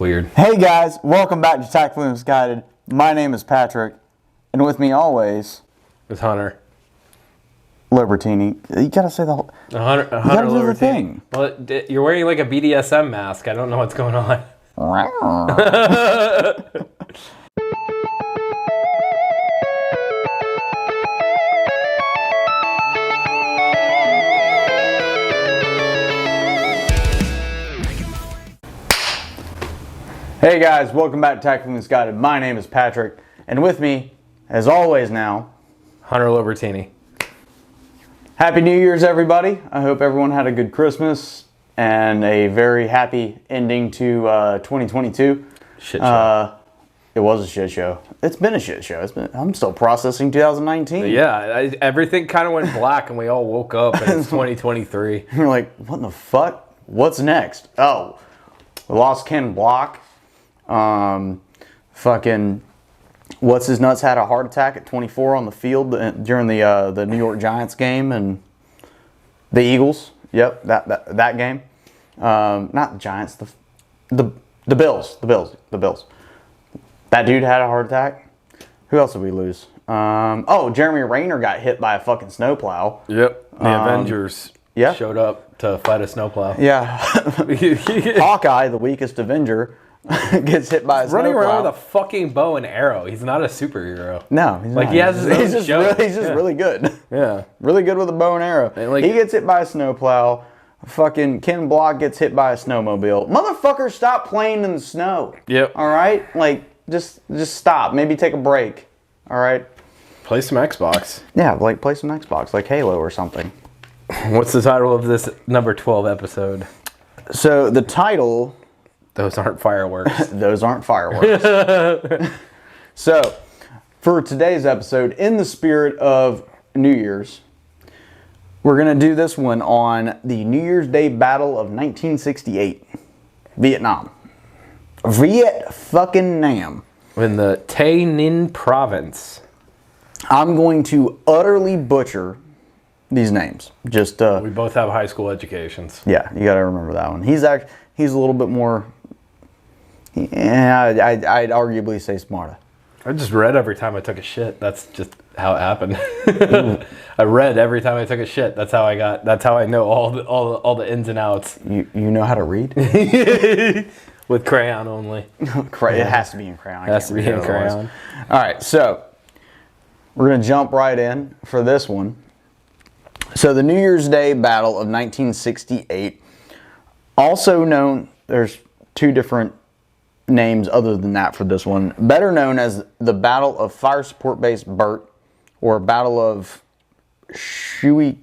weird. Hey guys, welcome back to Tactically Misguided. My name is Patrick, and with me always It's Hunter. Libertini. You gotta say the whole. Hunter you gotta do the Libertini. thing. Well, you're wearing like a BDSM mask. I don't know what's going on. Hey guys, welcome back to Tactically Misguided. My name is Patrick, and with me, as always now, Hunter Libertini. Happy New Year's, everybody. I hope everyone had a good Christmas and a very happy ending to 2022. Shit show. It was a shit show. It's been a shit show. I'm still processing 2019. Yeah, everything kind of went black and we all woke up and it's 2023. We're like, what in the fuck? What's next? Oh, we lost Ken Block. Fucking, what's his nuts had a heart attack at 24 on the field during the New York Giants game and the Eagles. Yep, that game. Not the Giants, the Bills. That dude had a heart attack. Who else did we lose? Jeremy Rayner got hit by a fucking snowplow. Yep, the Avengers showed up to fight a snowplow. Yeah, Hawkeye, the weakest Avenger, gets hit by a snowplow. Running around with a fucking bow and arrow. He's not a superhero. No, he's like not. He has his own show. He's just really good. Yeah, really good with a bow and arrow. And he gets hit by a snowplow. Fucking Ken Block gets hit by a snowmobile. Motherfucker, stop playing in the snow. Yep. All right, like just stop. Maybe take a break. All right. Play some Xbox. Yeah, like play some Xbox, like Halo or something. What's the title of this number 12 episode? So the title. Those aren't fireworks. Those aren't fireworks. So, for today's episode, in the spirit of New Year's, we're going to do this one on the New Year's Day Battle of 1968, Vietnam. Viet-fucking-Nam. In the Tay Ninh province. I'm going to utterly butcher these names. Just we both have high school educations. Yeah, you got to remember that one. He's a little bit more. Yeah, I'd arguably say smarter. I just read every time I took a shit. That's just how it happened. I read every time I took a shit. That's how I know all the ins and outs. You know how to read? With crayon only. It has to be in crayon. It has to be in crayon. All right, so we're going to jump right in for this one. So the New Year's Day Battle of 1968, also known, there's two different names other than that for this one, better known as the Battle of Fire Support Base Burt, or Battle of Suicut?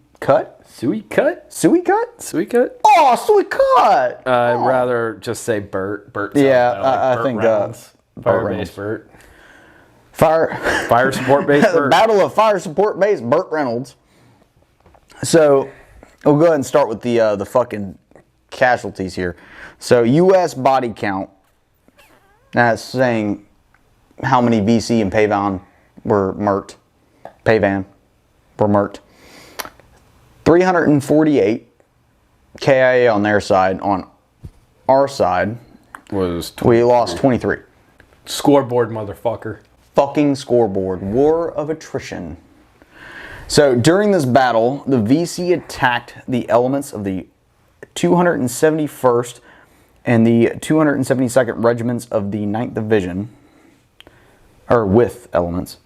Suicut? Oh, Suicut! I'd rather just say Burt. Burt. Yeah, I think Fire Base Burt. Fire Support Base Burt. Battle of Fire Support Base Burt Reynolds. So, we'll go ahead and start with the fucking casualties here. So, U.S. body count. That's saying how many BC and Pavan were murked. 348 KIA on their side. On our side, we lost 23. Scoreboard, motherfucker. Fucking scoreboard. War of attrition. So during this battle, the VC attacked the elements of the 271st and the 272nd Regiments of the 9th Division, or with elements,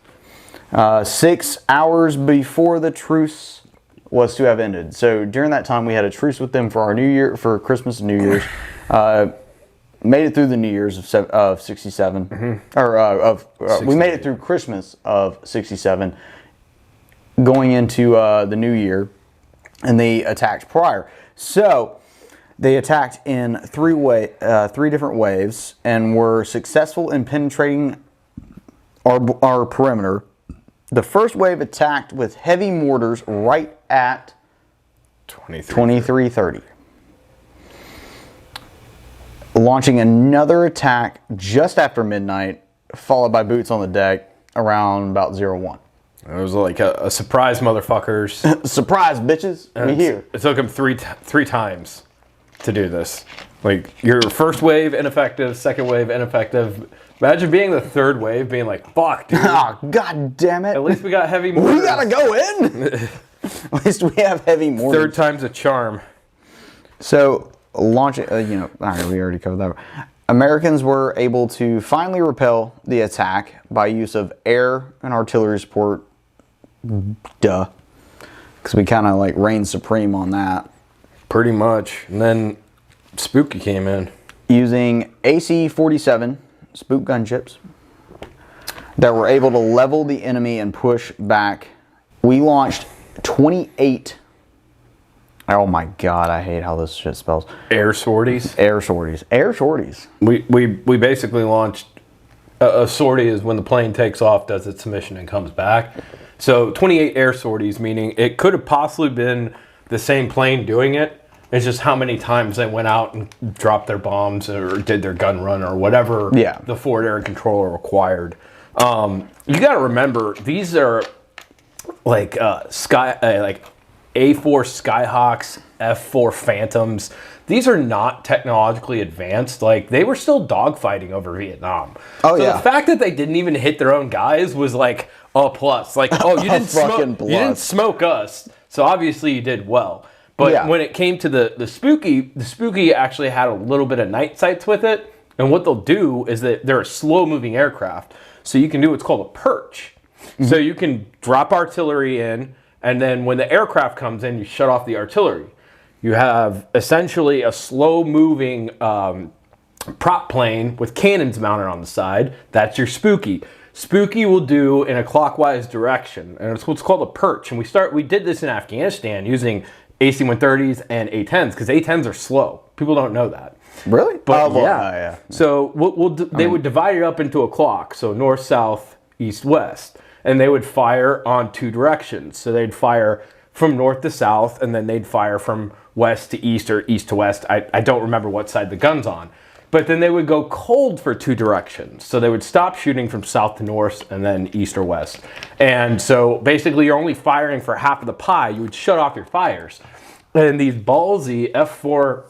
6 hours before the truce was to have ended. So during that time, we had a truce with them for our New Year, for Christmas and New Year's. Made it through the New Year's of 67, we made it through Christmas of 67, going into the New Year, and they attacked prior. So they attacked in three different waves and were successful in penetrating our perimeter. The first wave attacked with heavy mortars right at 2330. Launching another attack just after midnight, followed by boots on the deck around about 01. It was like a surprise, motherfuckers. Surprise, bitches. We here. It took him three times to do this. Like, your first wave, ineffective. Second wave, ineffective. Imagine being the third wave, being like, fuck, dude. Ah, god damn it. At least we got heavy mortars. We gotta go in. At least we have heavy mortars. Third time's a charm. So, launching, all right, we already covered that. Americans were able to finally repel the attack by use of air and artillery support. Duh. Because we kind of like reigned supreme on that. Pretty much. And then Spooky came in. Using AC-47 spook gunships that were able to level the enemy and push back. We launched 28. Oh my god, I hate how this shit spells. Air sorties. Air sorties. Air sorties. We basically launched a sortie is when the plane takes off, does its mission, and comes back. So 28 air sorties, meaning it could have possibly been the same plane doing it. It's just how many times they went out and dropped their bombs or did their gun run or whatever the forward air controller required. You got to remember, these are like like A4 Skyhawks, F4 Phantoms. These are not technologically advanced. Like, they were still dogfighting over Vietnam. Oh, so yeah. the fact that they didn't even hit their own guys was like a plus. Like, oh, you didn't smoke us, so obviously you did well. But when it came to the Spooky actually had a little bit of night sights with it. And what they'll do is that they're a slow-moving aircraft. So you can do what's called a perch. Mm-hmm. So you can drop artillery in, and then when the aircraft comes in, you shut off the artillery. You have essentially a slow-moving prop plane with cannons mounted on the side. That's your Spooky. Spooky will do in a clockwise direction, and it's what's called a perch. And we did this in Afghanistan using AC-130s and A-10s, because A-10s are slow. People don't know that. Really? But yeah. So they would divide it up into a clock, so north, south, east, west. And they would fire on two directions. So they'd fire from north to south, and then they'd fire from west to east or east to west. I don't remember what side the gun's on. But then they would go cold for two directions. So they would stop shooting from south to north and then east or west. And so basically you're only firing for half of the pie. You would shut off your fires. And these ballsy F4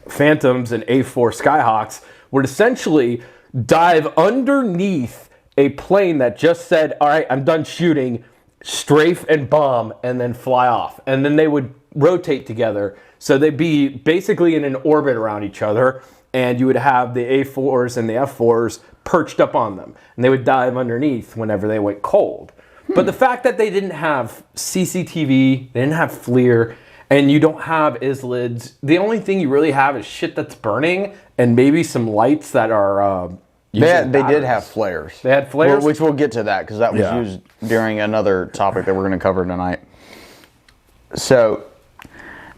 Phantoms and A4 Skyhawks would essentially dive underneath a plane that just said, all right, I'm done shooting, strafe and bomb, and then fly off. And then they would rotate together. So they'd be basically in an orbit around each other. And you would have the A4s and the F4s perched up on them. And they would dive underneath whenever they went cold. But the fact that they didn't have CCTV, they didn't have FLIR, and you don't have ISLIDs, the only thing you really have is shit that's burning and maybe some lights that are they did have flares. They had flares? Which we'll get to that, because that was used during another topic that we're going to cover tonight. So,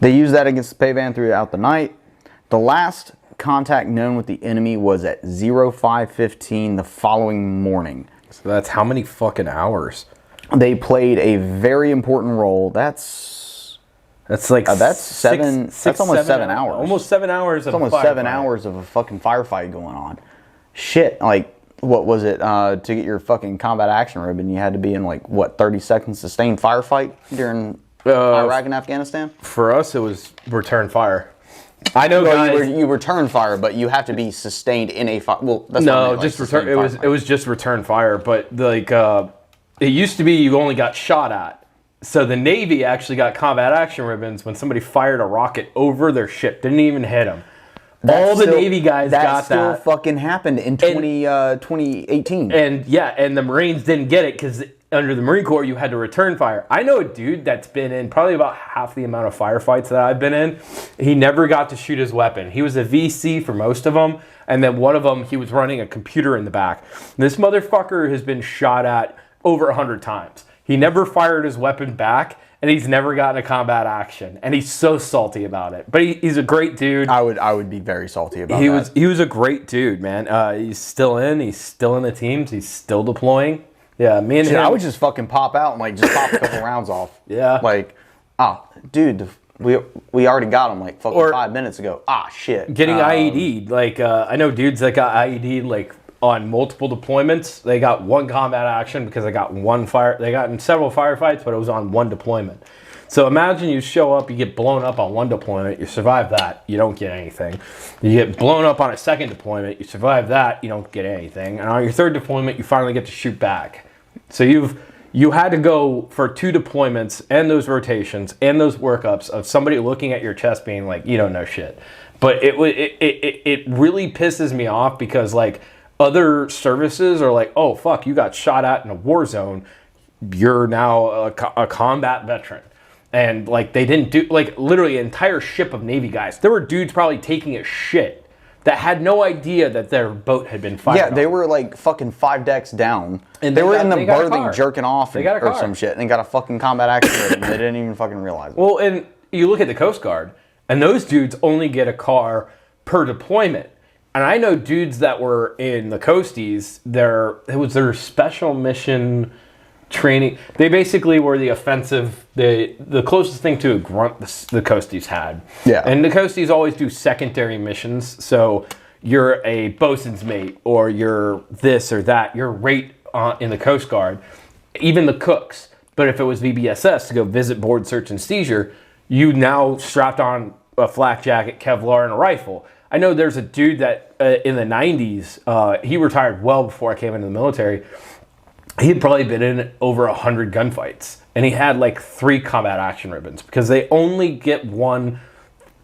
they used that against the Payvan throughout the night. The last contact known with the enemy was at 05:15 the following morning. So that's how many fucking hours? They played a very important role. That's like that's almost 7 hours. Almost 7 hours of almost 7 hours of a fucking firefight going on. Shit, like, what was it? To get your fucking combat action ribbon, you had to be in, like, what, 30 seconds sustained firefight during Iraq and Afghanistan? For us, it was return fire. I know, guys. You return fire, but you have to be sustained in a fire. Well, that's no, just return. It was just return fire. But like, it used to be you only got shot at. So the Navy actually got combat action ribbons when somebody fired a rocket over their ship. Didn't even hit them. All the Navy guys got that. That still fucking happened in 2018. And the Marines didn't get it because under the Marine Corps, you had to return fire. I know a dude that's been in probably about half the amount of firefights that I've been in. He never got to shoot his weapon. He was a VC for most of them, and then one of them, he was running a computer in the back. This motherfucker has been shot at over 100 times. He never fired his weapon back, and he's never gotten a combat action, and he's so salty about it. But he's a great dude. I would be very salty about that. He was a great dude, man. He's still in the teams. He's still deploying. Yeah, me and him. I would just fucking pop out and like just pop a couple rounds off. Yeah. Like, dude, we already got him like fucking 5 minutes ago. Shit. Getting IED'd. Like, I know dudes that got IED'd like on multiple deployments. They got one combat action because they got one fire. They got in several firefights, but it was on one deployment. So imagine you show up, you get blown up on one deployment, you survive that, you don't get anything. You get blown up on a second deployment, you survive that, you don't get anything. And on your third deployment, you finally get to shoot back. So you had to go for 2 deployments and those rotations and those workups of somebody looking at your chest being like, you don't know shit. But it really pisses me off because like other services are like, oh fuck, you got shot at in a war zone, you're now a combat veteran. And like they didn't do, like literally an entire ship of Navy guys. There were dudes probably taking a shit that had no idea that their boat had been fired. Yeah, they were like fucking 5 decks down. And they were in the berthing jerking off or some shit and got a fucking combat accident and they didn't even fucking realize it. Well, and you look at the Coast Guard and those dudes only get a car per deployment. And I know dudes that were in the Coasties, it was their special mission training. They basically were the offensive, the closest thing to a grunt the Coasties had. Yeah. And the Coasties always do secondary missions. So you're a bosun's mate or you're this or that. You're rate in the Coast Guard, even the cooks. But if it was VBSS to go visit board search and seizure, you now strapped on a flak jacket, Kevlar, and a rifle. I know there's a dude that in the 90s, he retired well before I came into the military. He had probably been in over 100 gunfights. And he had like 3 combat action ribbons because they only get one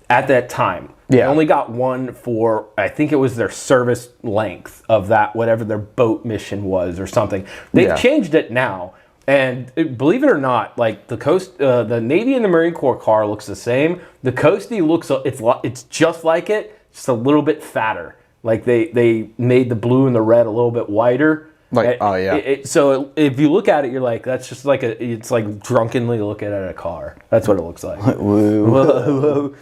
at that time. They only got one for, I think it was their service length of that, whatever their boat mission was or something. They've changed it now. And believe it or not, like the Navy and the Marine Corps car looks the same. The Coastie looks, it's just like it, just a little bit fatter. Like they made the blue and the red a little bit whiter. Like, oh yeah. So if you look at it, you're like, that's just like it's like drunkenly looking at a car. That's what it looks like. Whoa, whoa, whoa.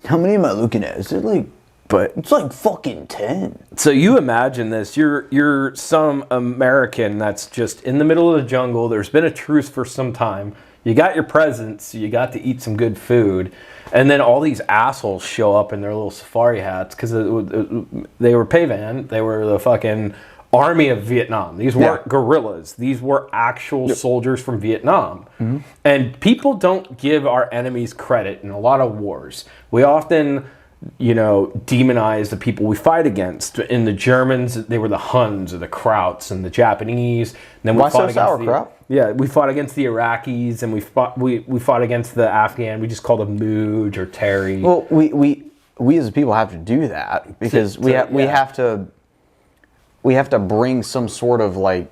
How many am I looking at? Is it like? But it's like fucking 10. So you imagine this. You're some American that's just in the middle of the jungle. There's been a truce for some time. You got your presents. You got to eat some good food. And then all these assholes show up in their little safari hats because they were Payvan. They were the fucking army of Vietnam. These weren't guerrillas. These were actual soldiers from Vietnam. Mm-hmm. And people don't give our enemies credit in a lot of wars. We often, demonize the people we fight against. In the Germans, they were the Huns or the Krauts, and the Japanese. And then we fought against we fought against the Iraqis, and we fought against the Afghan. We just called them Mooj or Terry. Well, we as a people have to do that because we have to bring some sort of like.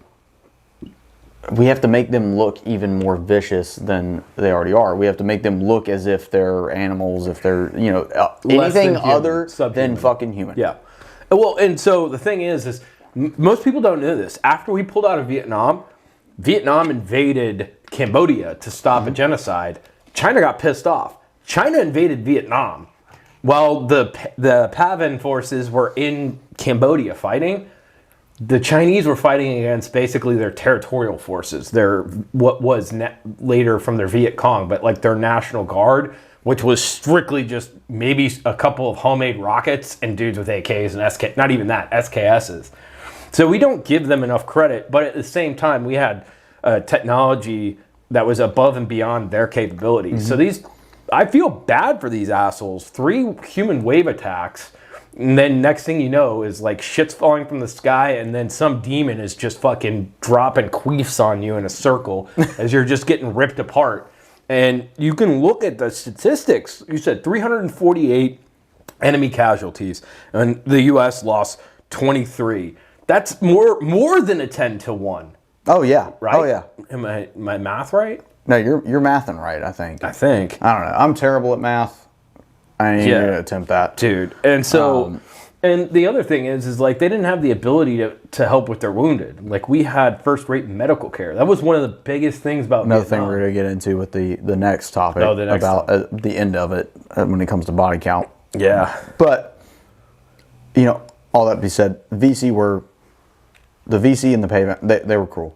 We have to make them look even more vicious than they already are. We have to make them look as if they're animals, if they're, anything other than fucking human. Yeah. Well, and so the thing is most people don't know this. After we pulled out of Vietnam invaded Cambodia to stop a genocide. China got pissed off. China invaded Vietnam while the PAVN forces were in Cambodia fighting. The Chinese were fighting against basically their territorial forces, what was later from their Viet Cong, but like their National Guard, which was strictly just maybe a couple of homemade rockets and dudes with AKs and SK, not even that, SKSs. So we don't give them enough credit, but at the same time, we had technology that was above and beyond their capabilities. Mm-hmm. So I feel bad for these assholes. 3 human wave attacks. And then next thing you know is like shit's falling from the sky and then some demon is just fucking dropping queefs on you in a circle as you're just getting ripped apart. And you can look at the statistics. You said 348 enemy casualties and the U.S. lost 23. That's more than a 10-1. Oh, yeah. Right? Oh, yeah. Am I math right? No, you're mathing right, I think. I think. I don't know. I'm terrible at math. I ain't going to attempt that. Dude. And so, and the other thing is like they didn't have the ability to help with their wounded. Like we had first-rate medical care. That was one of the biggest things about Another thing we're going to get into with the next topic about the end of it when it comes to body count. Yeah. But, all that be said, the VC and the pavement, they were cruel.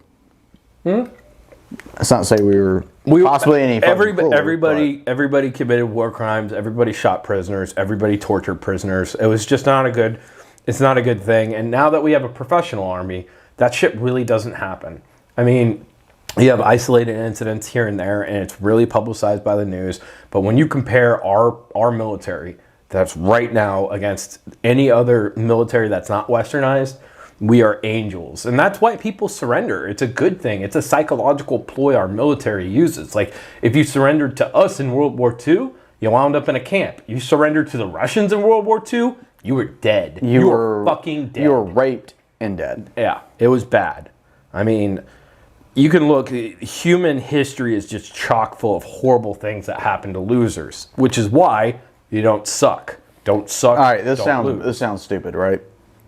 That's not to say we were possibly any everybody committed war crimes. Everybody shot prisoners. Everybody tortured prisoners. It was just not a good thing. And now that we have a professional army, that shit really doesn't happen. I mean, You have isolated incidents here and there, and it's really publicized by the news. But when you compare our military that's right now against any other military that's not westernized, we are angels. And that's why people surrender. It's a good thing. It's a psychological ploy our military uses. Like, if you surrendered to us in World War II, you wound up in a camp. You surrendered to the Russians in World War II, you were dead. You were fucking dead. You were raped and dead. Yeah, it was bad. I mean, you can look, human history is just chock full of horrible things that happen to losers, which is why you don't suck. Don't suck. All right, this sounds stupid, right?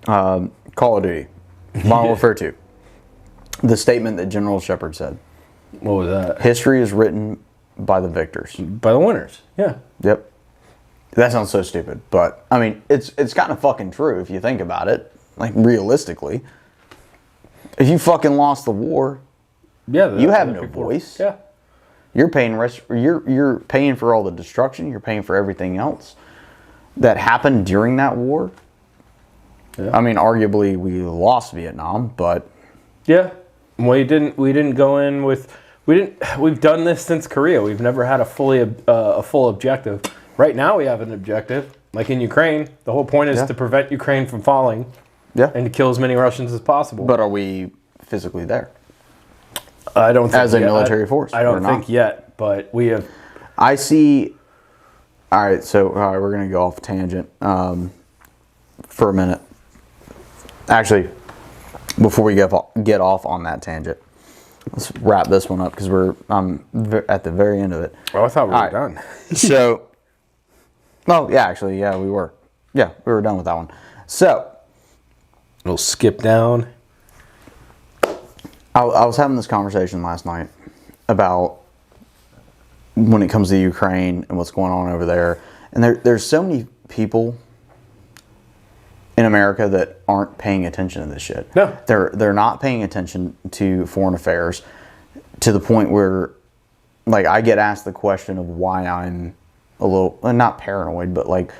Call of Duty, Modern Warfare 2. The statement that General Shepard said. What was that? History is written by the victors. By the winners, yeah. Yep. That sounds so stupid, but I mean, it's kind of fucking true if you think about it. Like, realistically, if you fucking lost the war, yeah, you have no voice. Yeah. You're paying you're paying for all the destruction. You're paying for everything else that happened during that war. Yeah. I mean, arguably we lost Vietnam, but yeah, we didn't go in with we've done this since Korea. We've never had a full objective. Right now we have an objective, like in Ukraine. The whole point is to prevent Ukraine from falling, and to kill as many Russians as possible. But are we physically there? I don't think as a military force. I don't think yet, but we have. I see. All right, so we're gonna go off tangent for a minute. Actually, before we get off on that tangent, let's wrap this one up because we're at the very end of it. Oh, I thought we were done. So, well, yeah, actually, yeah, we were. Yeah, we were done with that one. So, we'll skip down. I was having this conversation last night about when it comes to Ukraine and what's going on over there. And there's so many people in America that aren't paying attention to this shit. No. They're not paying attention to foreign affairs to the point where, like, I get asked the question of why I'm a little, not paranoid, but like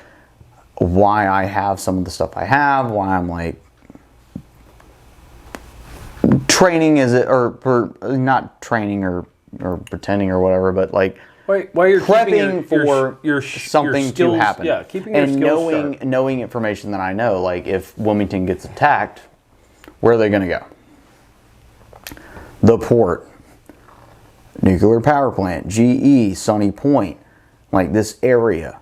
why I have some of the stuff I have, why I'm like training or not training or pretending or whatever, but like why you're prepping for your something skills, to happen. Yeah, keeping your skills sharp. knowing information that I know, like if Wilmington gets attacked, where are they going to go? The port, nuclear power plant, GE, Sunny Point, like this area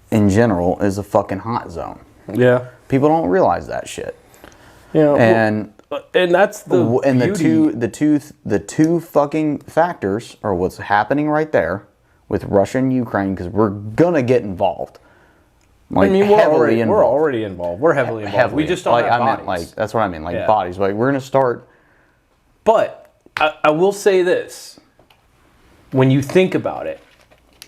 in general is a fucking hot zone. Yeah, people don't realize that shit. Yeah, and that's the two fucking factors are what's happening right there with Russia and Ukraine, because we're gonna get involved. Like, I mean, we're already involved. We're heavily involved. We just don't have bodies. Like, that's what I mean. Like bodies. Like, we're gonna start. But I will say this: when you think about it,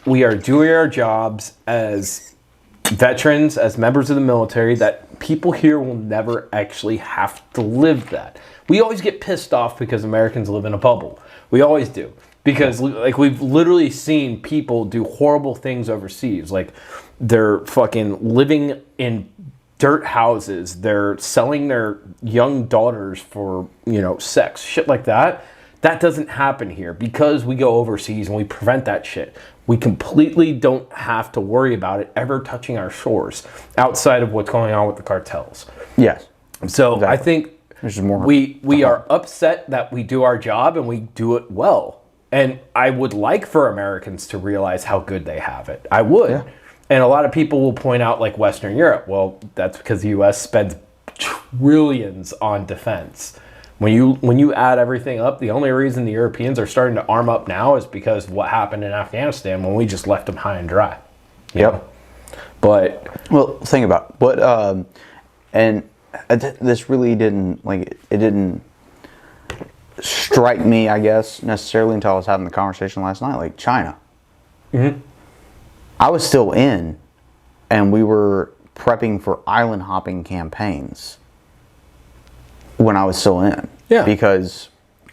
we are doing our jobs as veterans, as members of the military, that people here will never actually have to live that. We always get pissed off because Americans live in a bubble. We always do. Because like we've literally seen people do horrible things overseas. Like they're fucking living in dirt houses. They're selling their young daughters for, sex, shit like that. That doesn't happen here because we go overseas and we prevent that shit. We completely don't have to worry about it ever touching our shores outside of what's going on with the cartels. Yes. So exactly. I think we are upset that we do our job and we do it well. And I would like for Americans to realize how good they have it. I would. Yeah. And a lot of people will point out like Western Europe. Well, that's because the U.S. spends trillions on defense. When you add everything up, the only reason the Europeans are starting to arm up now is because of what happened in Afghanistan when we just left them high and dry. Yep. But well, think about what and this really didn't it didn't strike me, I guess, necessarily until I was having the conversation last night. Like China, I was still in, and we were prepping for island hopping campaigns when I was still in. Yeah. Because...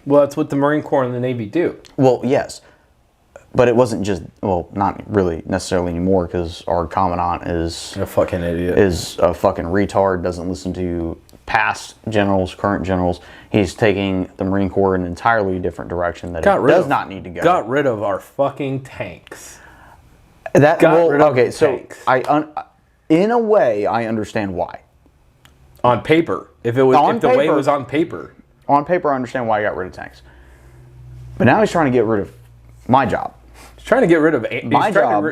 well, that's what the Marine Corps and the Navy do. Well, yes. But it wasn't just... well, not really necessarily anymore, because our commandant is... a fucking idiot. Is a fucking retard, doesn't listen to past generals, current generals. He's taking the Marine Corps in an entirely different direction that it does not need to go. Got rid of our fucking tanks. Okay, so in a way, I understand why. On paper, if the way it was on paper. On paper, I understand why he got rid of tanks. But now he's trying to get rid of my job. He's trying to get rid of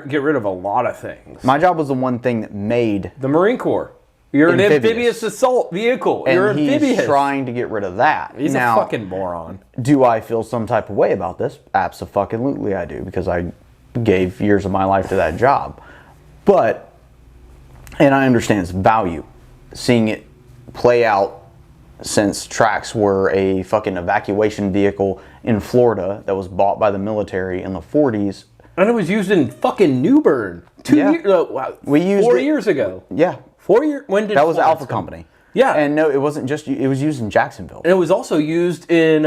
get rid of a lot of things. My job was the one thing that made the Marine Corps. You're an amphibious assault vehicle. You're amphibious. He's trying to get rid of that. He's a fucking moron. Do I feel some type of way about this? Abso-fucking-lutely I do, because I gave years of my life to that job. But, and I understand its value, seeing it play out since tracks were a fucking evacuation vehicle in Florida that was bought by the military in the 40s. And it was used in fucking New Bern 4 years ago. Yeah. 4 years? When did that was Alpha Company? Yeah. And no, it wasn't just, it was used in Jacksonville. And it was also used in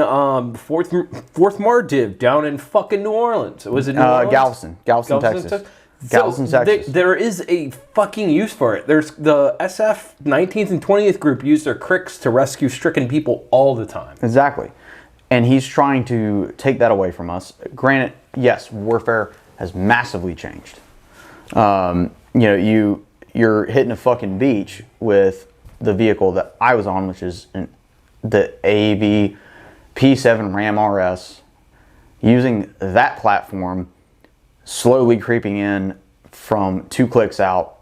Fourth Mardiv down in fucking New Orleans. It was in New Orleans? Galveston, Texas. Galveston, Texas. There is a fucking use for it. There's the SF 19th and 20th group use their cricks to rescue stricken people all the time. Exactly. And he's trying to take that away from us. Granted, yes, warfare has massively changed. You're hitting a fucking beach with the vehicle that I was on, which is the AAV P7 Ram RS, using that platform, slowly creeping in from 2 clicks out.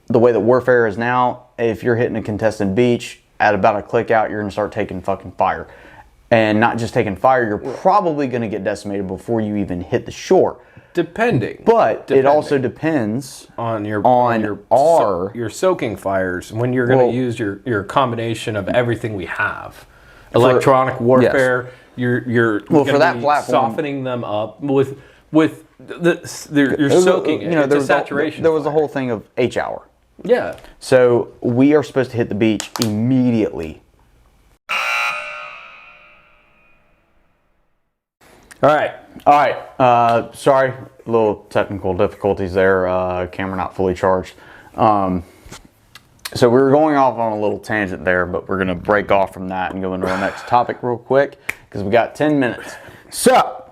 The way that warfare is now, if you're hitting a contested beach, at about a click out, you're going to start taking fucking fire. And not just taking fire, you're probably going to get decimated before you even hit the shore. Depending. But it also depends on your soaking fires, when you're going to use your combination of everything we have. Electronic warfare, yes. You're for that platform, softening them up with you're soaking it. It's a saturation. There was a whole thing of H hour. Yeah. So we are supposed to hit the beach immediately. All right. Sorry, a little technical difficulties there. Camera not fully charged. So we were going off on a little tangent there, but we're going to break off from that and go into our next topic real quick because we got 10 minutes. So,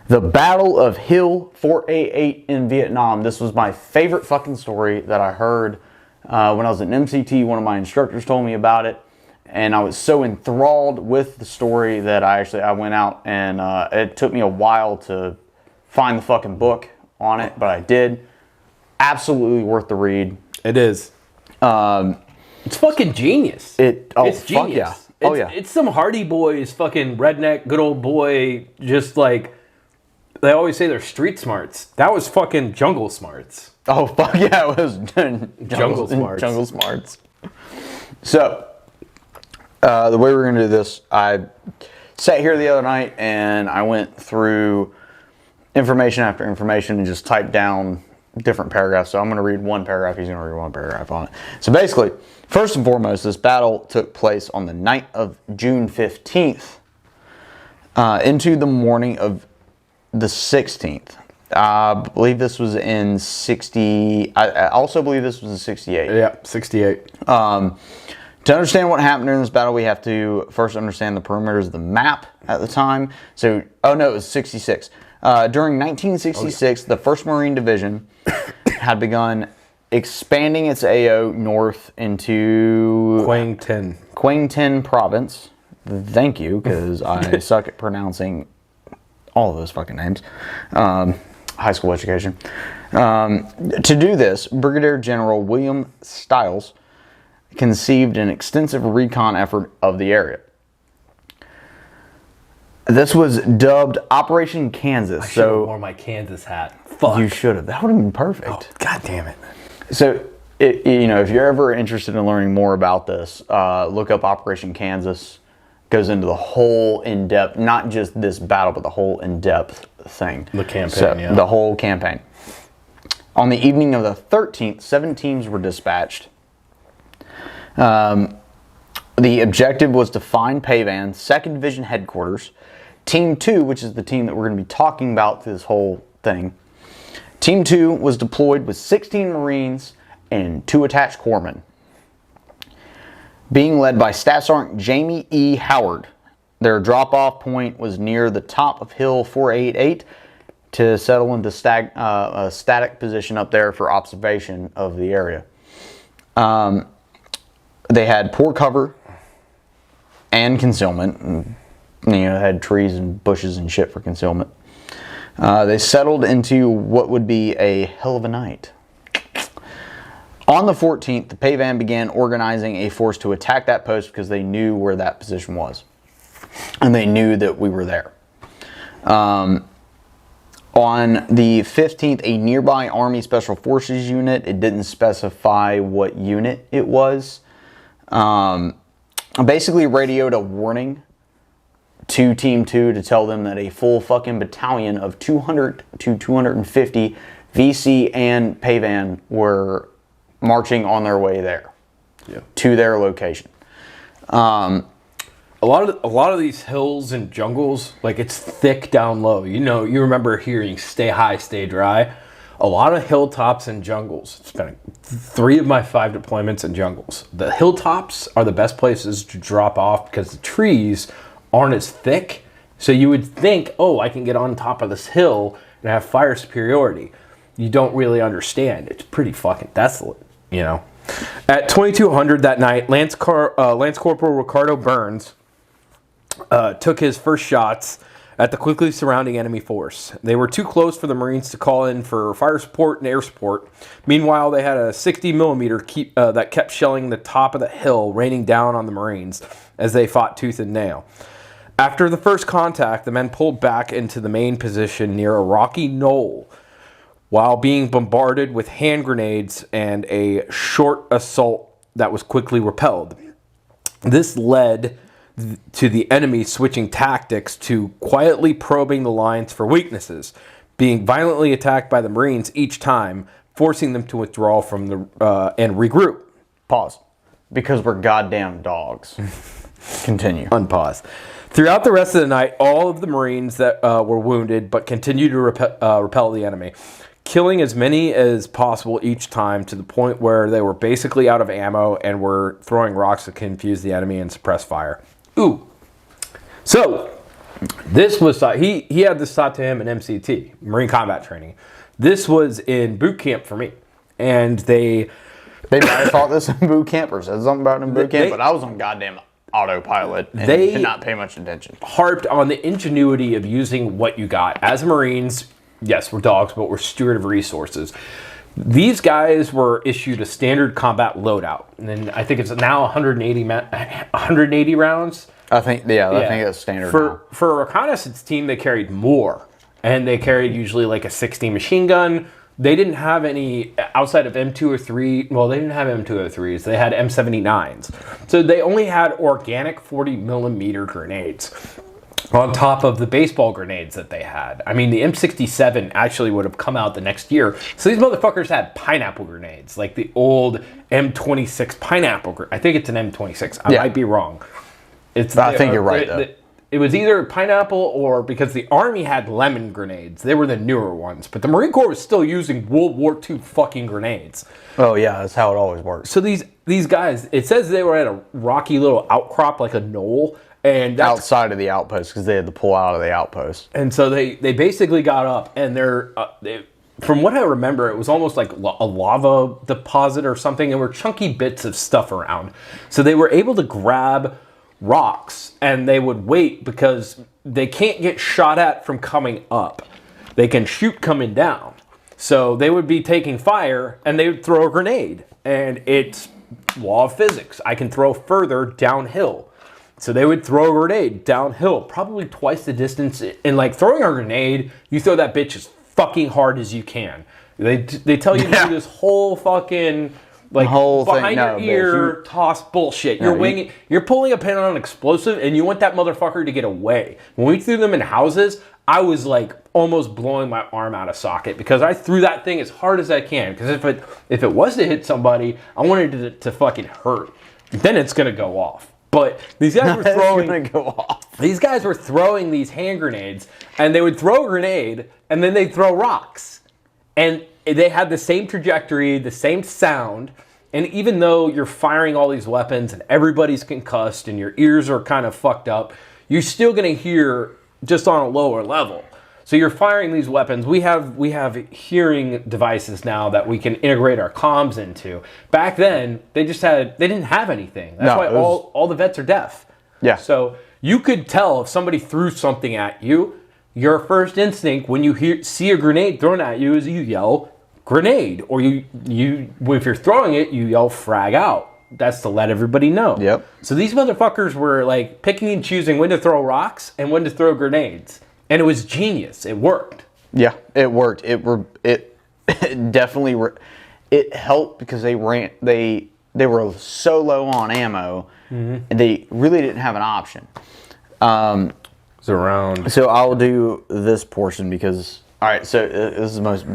the Battle of Hill 488 in Vietnam. This was my favorite fucking story that I heard when I was at MCT. One of my instructors told me about it. And I was so enthralled with the story that I went out and it took me a while to find the fucking book on it, but I did. Absolutely worth the read. It is. It's fucking genius. It's genius. Fuck yeah. It's some Hardy Boys, fucking redneck, good old boy, just like, they always say they're street smarts. That was fucking jungle smarts. Oh, fuck yeah, it was jungle smarts. Jungle smarts. So, the way we're going to do this, I sat here the other night and I went through information after information and just typed down different paragraphs. So I'm going to read one paragraph. He's going to read one paragraph on it. So basically, first and foremost, this battle took place on the night of June 15th into the morning of the 16th. I believe this was in 60. I also believe this was in 68. Yeah, 68. To understand what happened during this battle, we have to first understand the perimeters of the map at the time. So, it was 66. During 1966, the 1st Marine Division had begun expanding its AO north into Quang Tinh Province. Thank you, because I suck at pronouncing all of those fucking names. High school education. To do this, Brigadier General William Stiles conceived an extensive recon effort of the area. This was dubbed Operation Kansas. I should have worn my Kansas hat. Fuck. You should have. That would have been perfect. Oh, God damn it. So, if you're ever interested in learning more about this, look up Operation Kansas. Goes into the whole in-depth, not just this battle, but the whole in-depth thing. The campaign, The whole campaign. On the evening of the 13th, 7 teams were dispatched. The objective was to find Pavan's 2nd Division headquarters. Team 2, which is the team that we're going to be talking about through this whole thing. Team 2 was deployed with 16 Marines and 2 attached corpsmen. being led by Staff Sergeant Jamie E. Howard. Their drop-off point was near the top of Hill 488 to settle into a static position up there for observation of the area. They had poor cover and concealment, and, had trees and bushes and shit for concealment. They settled into what would be a hell of a night. On the 14th, the Pavan began organizing a force to attack that post because they knew where that position was. And they knew that we were there. On the 15th, a nearby Army Special Forces unit, it didn't specify what unit it was, basically radioed a warning to Team 2 to tell them that a full fucking battalion of 200 to 250 VC and Pavan were marching on their way there to their location. A lot of these hills and jungles, like, it's thick down low. You remember hearing "stay high, stay dry." A lot of hilltops and jungles. It's been 3 of my 5 deployments in jungles. The hilltops are the best places to drop off because the trees aren't as thick. So you would think, oh, I can get on top of this hill and have fire superiority. You don't really understand. It's pretty fucking desolate, At 2200 that night, Lance Corporal Ricardo Burns took his first shots at the quickly surrounding enemy force. They were too close for the Marines to call in for fire support and air support. Meanwhile, they had a 60 millimeter that kept shelling the top of the hill, raining down on the Marines as they fought tooth and nail. After the first contact, the men pulled back into the main position near a rocky knoll while being bombarded with hand grenades and a short assault that was quickly repelled. This led to the enemy switching tactics to quietly probing the lines for weaknesses, being violently attacked by the Marines each time, forcing them to withdraw from and regroup. Pause. Because we're goddamn dogs. Continue. Unpause. Throughout the rest of the night, all of the Marines that were wounded but continued to repel the enemy, killing as many as possible each time to the point where they were basically out of ammo and were throwing rocks to confuse the enemy and suppress fire. Ooh. So, this was, he had this taught to him in MCT, Marine Combat Training. This was in boot camp for me. And they might have taught this in boot camp or said something about it in boot camp, but I was on goddamn autopilot and did not pay much attention. Harped on the ingenuity of using what you got. As Marines, yes, we're dogs, but we're steward of resources. These guys were issued a standard combat loadout, and I think it's now 180 rounds. I think it's standard for a reconnaissance team. They carried more, and they carried usually like a 60 machine gun. They didn't have any outside of M2 or 3. Well, they didn't have M2 or 3s. They had M79s, so they only had organic 40 millimeter grenades on top of the baseball grenades that they had. I mean, the M67 actually would have come out the next year. So these motherfuckers had pineapple grenades, like the old M26 pineapple. I think it's an M26. I might be wrong. I think you're right, though. It was either pineapple or because the Army had lemon grenades. They were the newer ones. But the Marine Corps was still using World War II fucking grenades. Oh, yeah. That's how it always works. So these guys, it says they were at a rocky little outcrop, like a knoll. And outside of the outpost, because they had to pull out of the outpost. And so they basically got up, and from what I remember, it was almost like a lava deposit or something. There were chunky bits of stuff around. So they were able to grab rocks, and they would wait because they can't get shot at from coming up. They can shoot coming down. So they would be taking fire, and they would throw a grenade. And it's law of physics. I can throw further downhill. So they would throw a grenade downhill, probably twice the distance. And like throwing a grenade, you throw that bitch as fucking hard as you can. They tell you to do this whole fucking like whole behind your ear toss bullshit. You're pulling a pin on an explosive, and you want that motherfucker to get away. When we threw them in houses, I was like almost blowing my arm out of socket because I threw that thing as hard as I can. Because if it was to hit somebody, I wanted it to fucking hurt. Then it's gonna go off. But these guys were throwing these hand grenades, and they would throw a grenade, and then they'd throw rocks. And they had the same trajectory, the same sound, And even though you're firing all these weapons and everybody's concussed and your ears are kind of fucked up, you're still going to hear just on a lower level. So you're firing these weapons. We have hearing devices now that we can integrate our comms into. Back then, they didn't have anything. That's why all the vets are deaf. Yeah. So you could tell if somebody threw something at you. Your first instinct when you see a grenade thrown at you is you yell grenade, or you if you're throwing it, you yell frag out. That's to let everybody know. Yep. So these motherfuckers were like picking and choosing when to throw rocks and when to throw grenades. And it was genius. It worked. Yeah, it worked. It definitely it helped because they were so low on ammo, and they really didn't have an option. It's around. So I'll do this portion because all right. So this is the most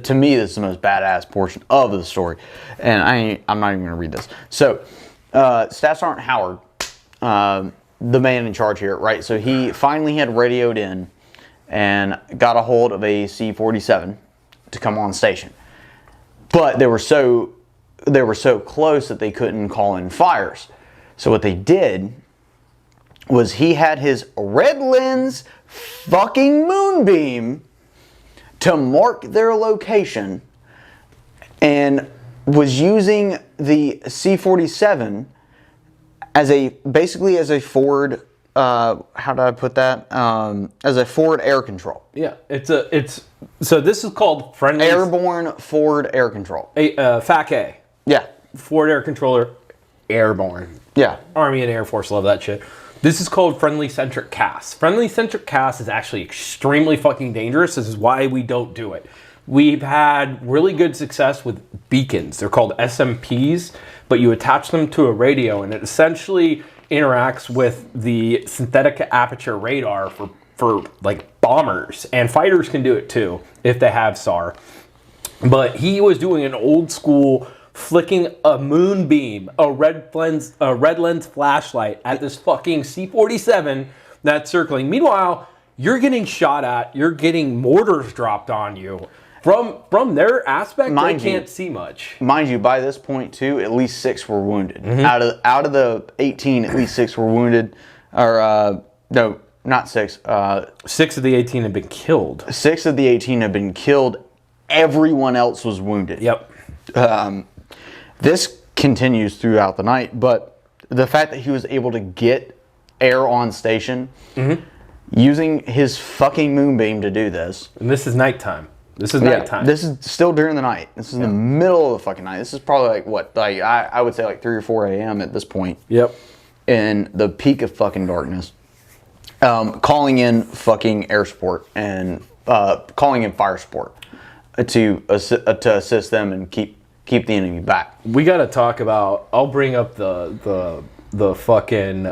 to me this is the most badass portion of the story, and I'm not even going to read this. So Staff Sergeant Howard, the man in charge here, right? So he finally had radioed in and got a hold of a C-47 to come on station. But they were so close that they couldn't call in fires. So what they did was he had his red lens fucking moonbeam to mark their location and was using the C-47 basically as a forward how do I put that? As a forward air control. Yeah, so this is called friendly Airborne forward air control. FAC-A. Yeah. Forward air controller, airborne. Yeah. Army and Air Force love that shit. This is called friendly centric CAS. Friendly centric CAS is actually extremely fucking dangerous. This is why we don't do it. We've had really good success with beacons. They're called SMPs, but you attach them to a radio and it essentially interacts with the synthetic aperture radar for like bombers, and fighters can do it too if they have SAR. But he was doing an old school flicking a moonbeam, a red lens flashlight at this fucking C-47 that's circling. Meanwhile, you're getting shot at, you're getting mortars dropped on you. From their aspect, they can't see much. Mind you, by this point too, at least 6 were wounded. Out of the 18, at least 6 were wounded. Or no, not 6. 6 of the 18 have been killed. 6 of the 18 have been killed. Everyone else was wounded. Yep. This continues throughout the night, but the fact that he was able to get air on station using his fucking moonbeam to do this. And this is nighttime. This is nighttime. This is still during the night. This is the middle of the fucking night. This is probably like what? Like I would say like 3 or 4 a.m. at this point. Yep. In the peak of fucking darkness. Calling in fucking air support and calling in fire support to assist them and keep the enemy back. We got to talk about. I'll bring up the fucking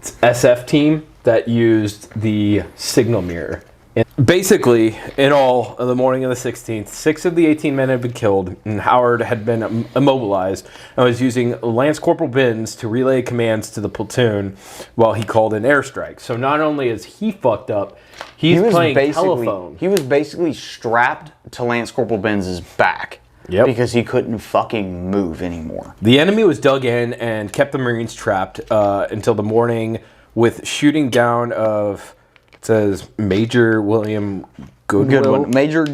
SF team that used the signal mirror. And basically, in all, of the morning of the 16th, 6 of the 18 men had been killed, and Howard had been immobilized and was using Lance Corporal Bins to relay commands to the platoon while he called in airstrikes. So not only is he fucked up, he's playing telephone. He was basically strapped to Lance Corporal Bins' back. Yep. Because he couldn't fucking move anymore. The enemy was dug in and kept the Marines trapped until the morning with shooting down of... It says Major William Goodwin. Major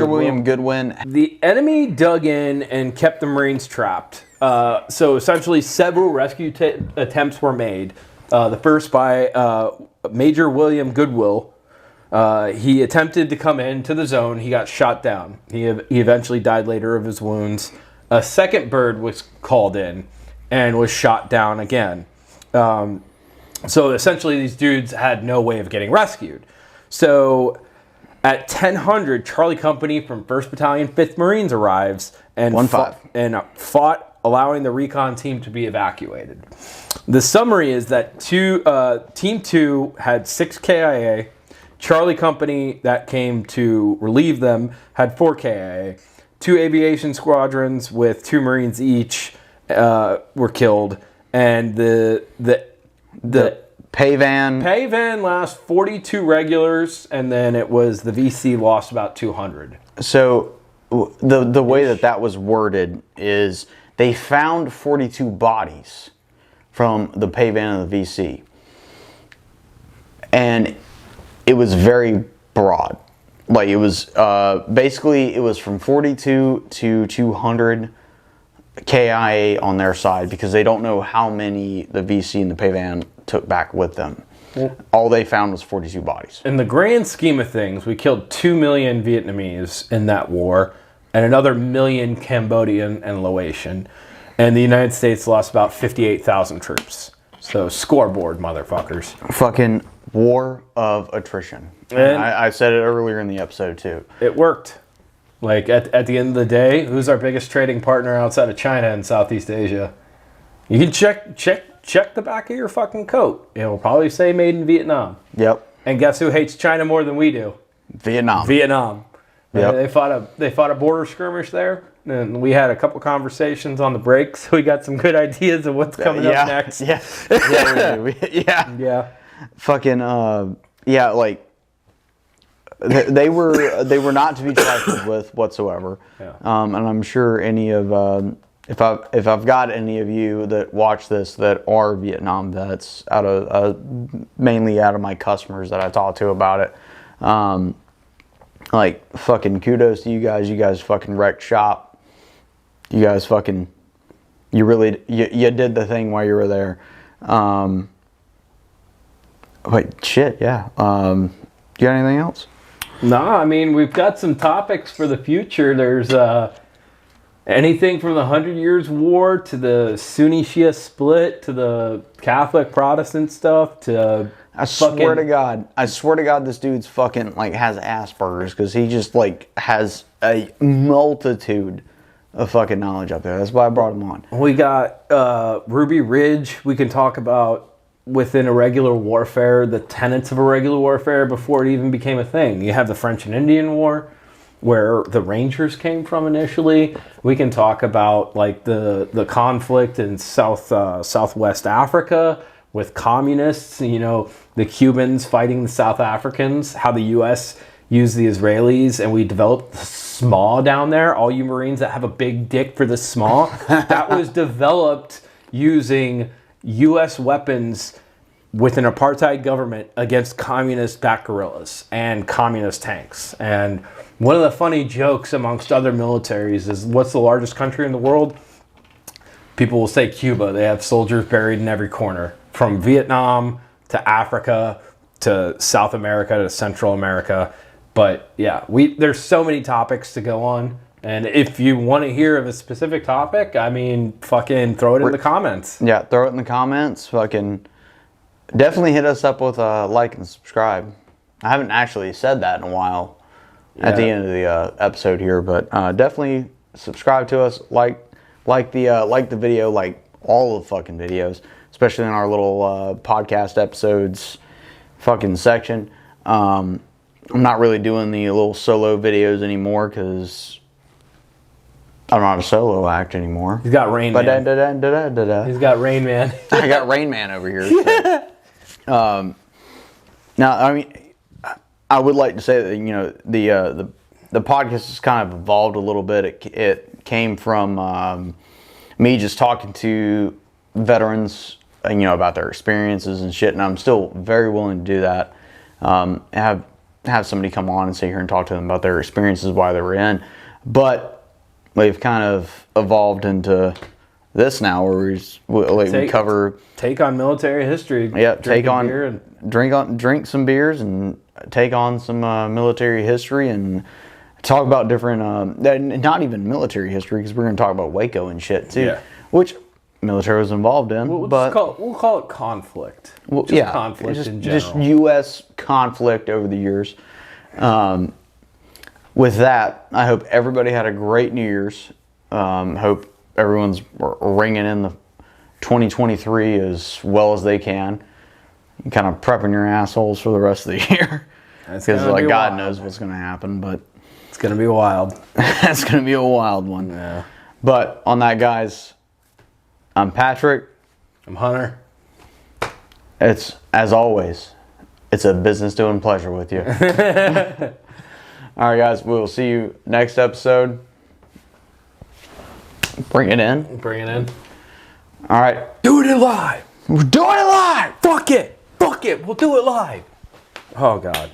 William Goodwin. The enemy dug in and kept the Marines trapped. So essentially, several rescue attempts were made. The first by Major William Goodwill. He attempted to come into the zone. He got shot down. He eventually died later of his wounds. A second bird was called in and was shot down again. So essentially, these dudes had no way of getting rescued. So at 10:00, Charlie Company from 1st Battalion, 5th Marines arrives and fought, allowing the recon team to be evacuated. The summary is that Team 2 had 6 KIA. Charlie Company that came to relieve them had 4 KIA. 2 aviation squadrons with 2 Marines each were killed, and the Payvan lost 42 regulars, and then it was the VC lost about 200. So the way that was worded is they found 42 bodies from the pay van of the VC. And it was very broad. Like it was basically it was from 42 to 200 KIA on their side because they don't know how many the VC and the pay van took back with them. All they found was 42 bodies. In the grand scheme of things, we killed 2 million Vietnamese in that war and another million Cambodian and Laotian. And the United States lost about 58,000 troops. So scoreboard, motherfuckers. Fucking war of attrition. And I said it earlier in the episode too. It worked. Like at the end of the day, who's our biggest trading partner outside of China and Southeast Asia? You can check the back of your fucking coat. It will probably say made in Vietnam. Yep. And guess who hates China more than we do? Vietnam. Yep. They fought a border skirmish there, and we had a couple conversations on the break, so we got some good ideas of what's coming up next. Yeah. Yeah. Fucking like they were not to be trifled with whatsoever. Yeah. And I'm sure any of if I've got any of you that watch this that are Vietnam vets mainly out of my customers that I talk to about it, like fucking kudos to you guys. You guys fucking wrecked shop. You guys fucking you did the thing while you were there. Wait, shit, yeah. You got anything else? No, I mean, we've got some topics for the future. There's anything from the 100 Years' War to the Sunni-Shia split to the Catholic-Protestant stuff to... I swear to God, this dude's fucking, like, has Asperger's because he just, like, has a multitude of fucking knowledge up there. That's why I brought him on. We got Ruby Ridge. We can talk about within irregular warfare, the tenets of irregular warfare before it even became a thing. You have the French and Indian War, where the Rangers came from initially. We can talk about like the conflict in Southwest Africa with communists, you know, the Cubans fighting the South Africans, how the U.S. used the Israelis, and we developed the SMAW down there. All you Marines that have a big dick for the SMAW, that was developed using U.S. weapons with an apartheid government against communist-backed guerrillas and communist tanks. And one of the funny jokes amongst other militaries is, what's the largest country in the world? People will say Cuba. They have soldiers buried in every corner, from Vietnam to Africa to South America to Central America. But yeah, there's so many topics to go on. And if you want to hear of a specific topic, I mean, fucking throw it in the comments. Yeah, throw it in the comments. Fucking definitely hit us up with a like and subscribe. I haven't actually said that in a while at the end of the episode here, but definitely subscribe to us. Like the video, like all the fucking videos, especially in our little podcast episodes fucking section. I'm not really doing the little solo videos anymore because I'm not a solo act anymore. He's got Rain Man. He's got Rain Man. I got Rain Man over here. So. Now, I mean, I would like to say that, you know, the podcast has kind of evolved a little bit. It came from me just talking to veterans, you know, about their experiences and shit, and I'm still very willing to do that. Have somebody come on and sit here and talk to them about their experiences while they were in. But we've kind of evolved into this now, where we cover take on military history. Yeah, drink some beers and take on some military history and talk about different, not even military history, because we're going to talk about Waco and shit too, which military was involved in. We'll call it conflict. Conflict in general. Just U.S. conflict over the years. With that, I hope everybody had a great New Year's. Hope everyone's ringing in the 2023 as well as they can. Kind of prepping your assholes for the rest of the year. Because like God knows what's going to happen, but it's going to be wild. It's going to be a wild one. Yeah. But on that, guys, I'm Patrick. I'm Hunter. It's, as always, it's a business doing pleasure with you. All right, guys. We'll see you next episode. Bring it in. Bring it in. All right. Do it live. We're doing it live. Fuck it. Fuck it. We'll do it live. Oh, God.